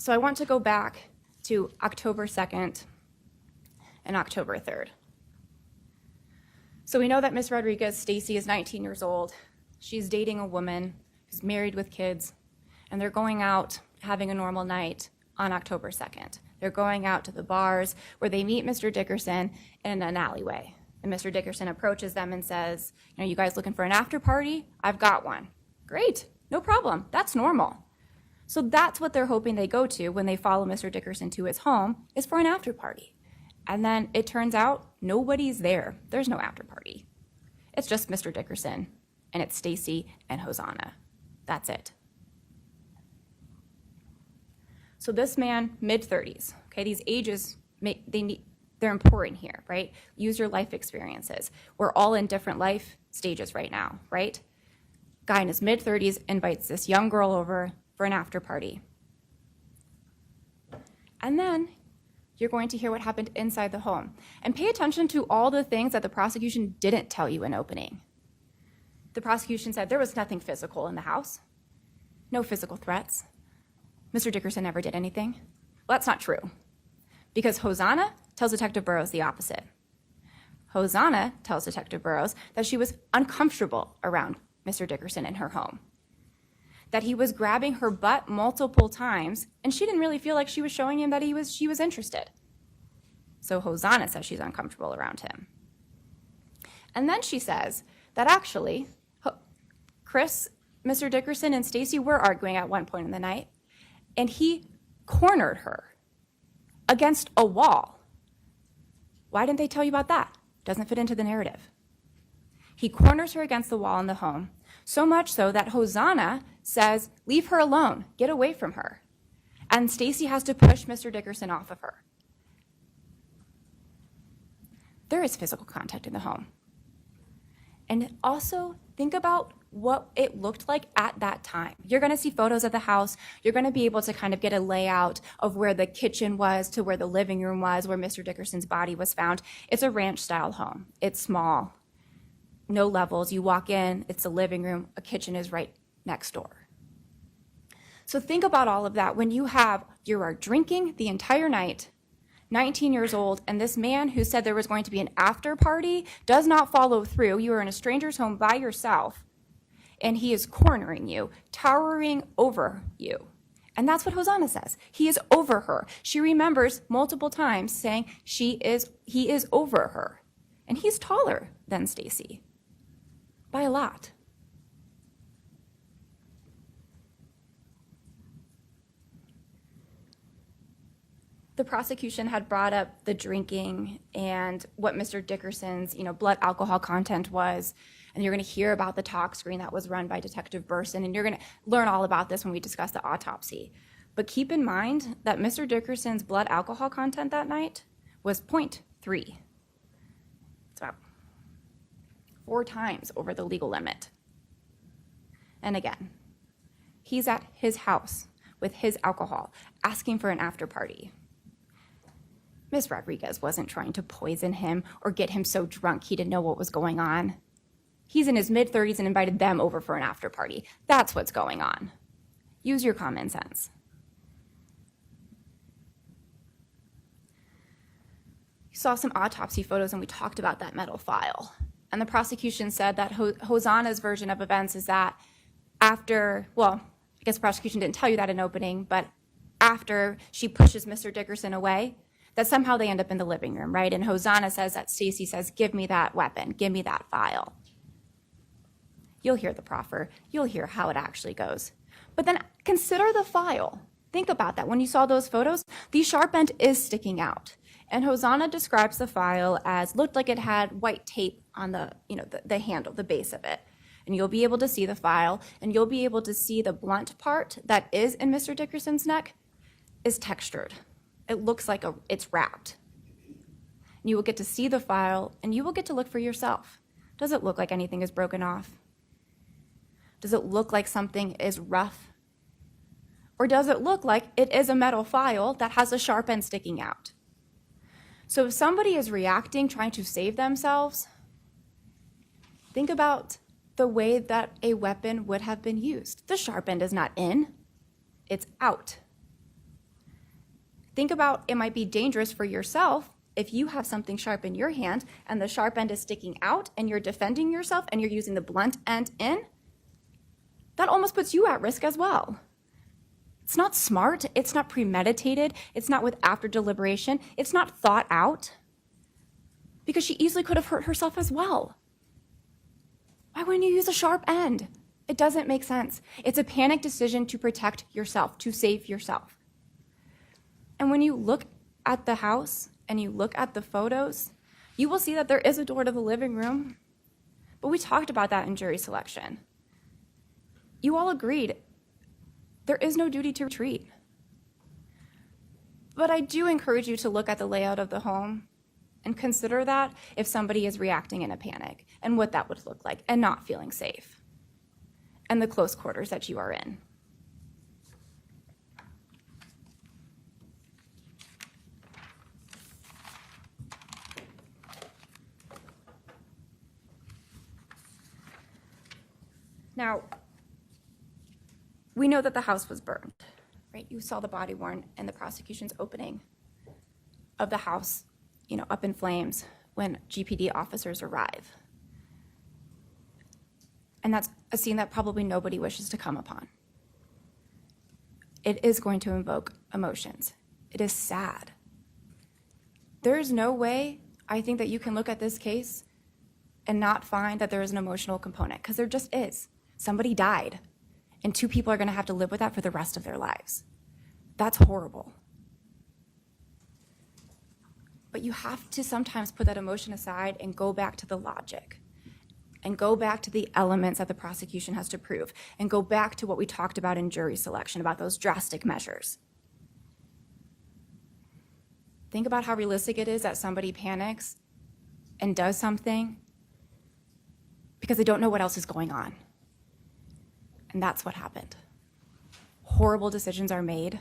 So I want to go back to October 2nd and October 3rd. So we know that Ms. Rodriguez, Stacy, is 19 years old. She's dating a woman who's married with kids, and they're going out having a normal night on October 2nd. They're going out to the bars where they meet Mr. Dickerson in an alleyway. And Mr. Dickerson approaches them and says, you guys looking for an after party? I've got one. Great, no problem, that's normal. So that's what they're hoping they go to when they follow Mr. Dickerson to his home, is for an after party. And then it turns out nobody's there. There's no after party. It's just Mr. Dickerson, and it's Stacy and Hosanna. That's it. So this man, mid-30s, okay, these ages, they're important here, right? Use your life experiences. We're all in different life stages right now, right? Guy in his mid-30s invites this young girl over for an after party. And then you're going to hear what happened inside the home. And pay attention to all the things that the prosecution didn't tell you in opening. The prosecution said there was nothing physical in the house, no physical threats. Mr. Dickerson never did anything. Well, that's not true, because Hosanna tells Detective Burrows the opposite. Hosanna tells Detective Burrows that she was uncomfortable around Mr. Dickerson in her home, that he was grabbing her butt multiple times, and she didn't really feel like she was showing him that she was interested. So Hosanna says she's uncomfortable around him. And then she says that actually, Chris, Mr. Dickerson, and Stacy were arguing at one point in the night, and he cornered her against a wall. Why didn't they tell you about that? Doesn't fit into the narrative. He corners her against the wall in the home, so much so that Hosanna says, leave her alone, get away from her. And Stacy has to push Mr. Dickerson off of her. There is physical contact in the home. And also think about what it looked like at that time. You're gonna see photos of the house. You're gonna be able to kind of get a layout of where the kitchen was to where the living room was, where Mr. Dickerson's body was found. It's a ranch style home. It's small, no levels. You walk in, it's a living room, a kitchen is right next door. So think about all of that when you are drinking the entire night, 19 years old, and this man who said there was going to be an after party does not follow through. You are in a stranger's home by yourself, and he is cornering you, towering over you. And that's what Hosanna says. He is over her. She remembers multiple times saying he is over her. And he's taller than Stacy by a lot. The prosecution had brought up the drinking and what Mr. Dickerson's, blood alcohol content was. And you're going to hear about the talk screen that was run by Detective Burson, and you're going to learn all about this when we discuss the autopsy. But keep in mind that Mr. Dickerson's blood alcohol content that night was 0.3. It's about 4 times over the legal limit. And again, he's at his house with his alcohol, asking for an after party. Ms. Rodriguez wasn't trying to poison him or get him so drunk he didn't know what was going on. He's in his mid-30s and invited them over for an after party. That's what's going on. Use your common sense. You saw some autopsy photos and we talked about that metal file. And the prosecution said that Hosanna's version of events is that after, I guess the prosecution didn't tell you that in opening, but after she pushes Mr. Dickerson away, that somehow they end up in the living room, right? And Hosanna says that Stacy says, give me that weapon, give me that file. You'll hear the proffer, you'll hear how it actually goes. But then consider the file. Think about that. When you saw those photos, the sharp end is sticking out. And Hosanna describes the file as looked like it had white tape on the handle, the base of it. And you'll be able to see the file, and you'll be able to see the blunt part that is in Mr. Dickerson's neck is textured. It looks like it's wrapped. And you will get to see the file, and you will get to look for yourself. Does it look like anything is broken off? Does it look like something is rough? Or does it look like it is a metal file that has a sharp end sticking out? So if somebody is reacting, trying to save themselves, think about the way that a weapon would have been used. The sharp end is not in, it's out. Think about it might be dangerous for yourself if you have something sharp in your hand and the sharp end is sticking out and you're defending yourself and you're using the blunt end in. That almost puts you at risk as well. It's not smart. It's not premeditated. It's not with after deliberation. It's not thought out, because she easily could have hurt herself as well. Why wouldn't you use a sharp end? It doesn't make sense. It's a panic decision to protect yourself, to save yourself. And when you look at the house and you look at the photos, you will see that there is a door to the living room. But we talked about that in jury selection. You all agreed there is no duty to retreat. But I do encourage you to look at the layout of the home and consider that if somebody is reacting in a panic and what that would look like and not feeling safe, and the close quarters that you are in. Now, we know that the house was burned, right? You saw the body worn in the prosecution's opening of the house, up in flames when GPD officers arrive. And that's a scene that probably nobody wishes to come upon. It is going to invoke emotions. It is sad. There is no way, I think, that you can look at this case and not find that there is an emotional component, because there just is. Somebody died, and 2 people are going to have to live with that for the rest of their lives. That's horrible. But you have to sometimes put that emotion aside and go back to the logic, and go back to the elements that the prosecution has to prove, and go back to what we talked about in jury selection, about those drastic measures. Think about how realistic it is that somebody panics and does something because they don't know what else is going on. And that's what happened. Horrible decisions are made,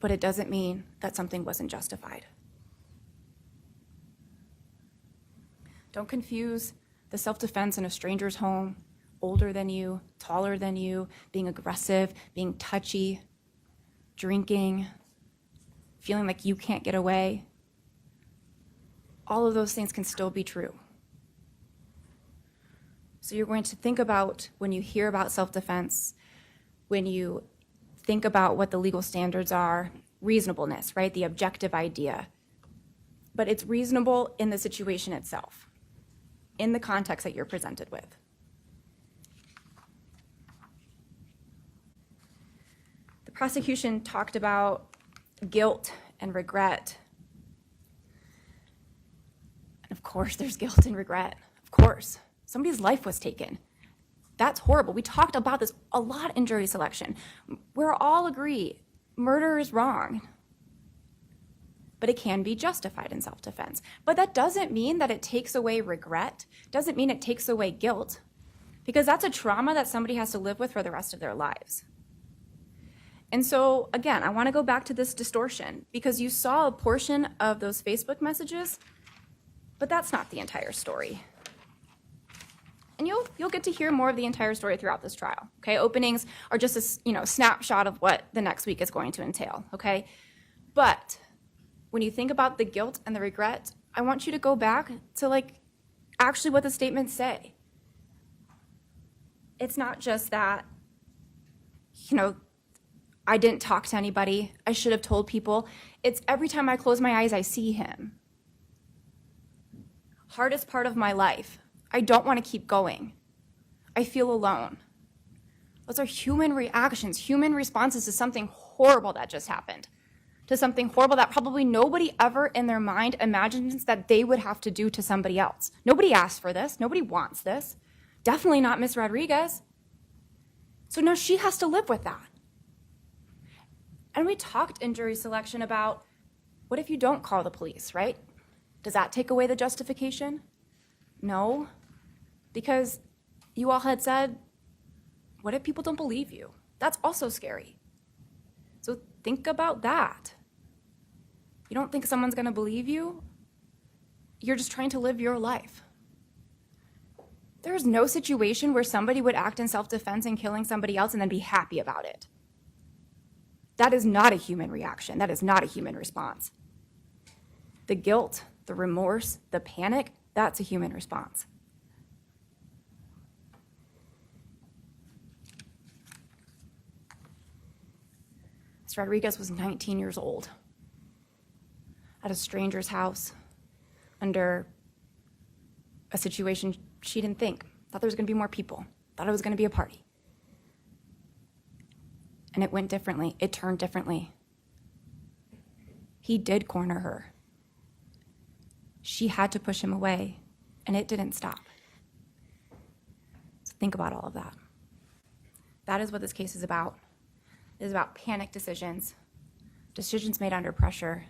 but it doesn't mean that something wasn't justified. Don't confuse the self-defense in a stranger's home, older than you, taller than you, being aggressive, being touchy, drinking, feeling like you can't get away. All of those things can still be true. So you're going to think about, when you hear about self-defense, when you think about what the legal standards are, reasonableness, right? The objective idea. But it's reasonable in the situation itself, in the context that you're presented with. The prosecution talked about guilt and regret. And of course, there's guilt and regret. Of course. Somebody's life was taken. That's horrible. We talked about this a lot in jury selection. We're all agree murder is wrong, but it can be justified in self-defense. But that doesn't mean that it takes away regret, doesn't mean it takes away guilt, because that's a trauma that somebody has to live with for the rest of their lives. And so, again, I want to go back to this distortion, because you saw a portion of those Facebook messages, but that's not the entire story. And you'll get to hear more of the entire story throughout this trial, okay? Openings are just a snapshot of what the next week is going to entail, okay? But when you think about the guilt and the regret, I want you to go back to actually what the statements say. It's not just that, I didn't talk to anybody, I should have told people. It's every time I close my eyes, I see him. Hardest part of my life. I don't want to keep going. I feel alone. Those are human reactions, human responses to something horrible that just happened, to something horrible that probably nobody ever in their mind imagines that they would have to do to somebody else. Nobody asked for this. Nobody wants this. Definitely not Miss Rodriguez. So now she has to live with that. And we talked in jury selection about, what if you don't call the police, right? Does that take away the justification? No. Because you all had said, what if people don't believe you? That's also scary. So think about that. You don't think someone's going to believe you? You're just trying to live your life. There's no situation where somebody would act in self-defense and killing somebody else and then be happy about it. That is not a human reaction. That is not a human response. The guilt, the remorse, the panic, that's a human response. Ms. Rodriguez was 19 years old at a stranger's house under a situation she didn't think. Thought there was going to be more people. Thought it was going to be a party. And it went differently. It turned differently. He did corner her. She had to push him away, and it didn't stop. So think about all of that. That is what this case is about. It is about panic decisions, decisions made under pressure,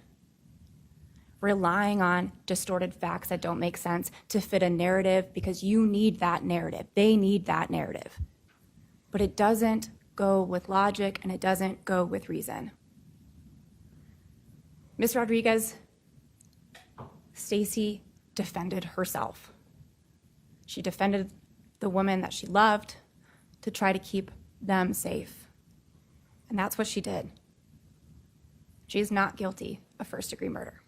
relying on distorted facts that don't make sense to fit a narrative because you need that narrative. They need that narrative. But it doesn't go with logic, and it doesn't go with reason. Ms. Rodriguez, Stacy defended herself. She defended the woman that she loved to try to keep them safe. And that's what she did. She is not guilty of first-degree murder.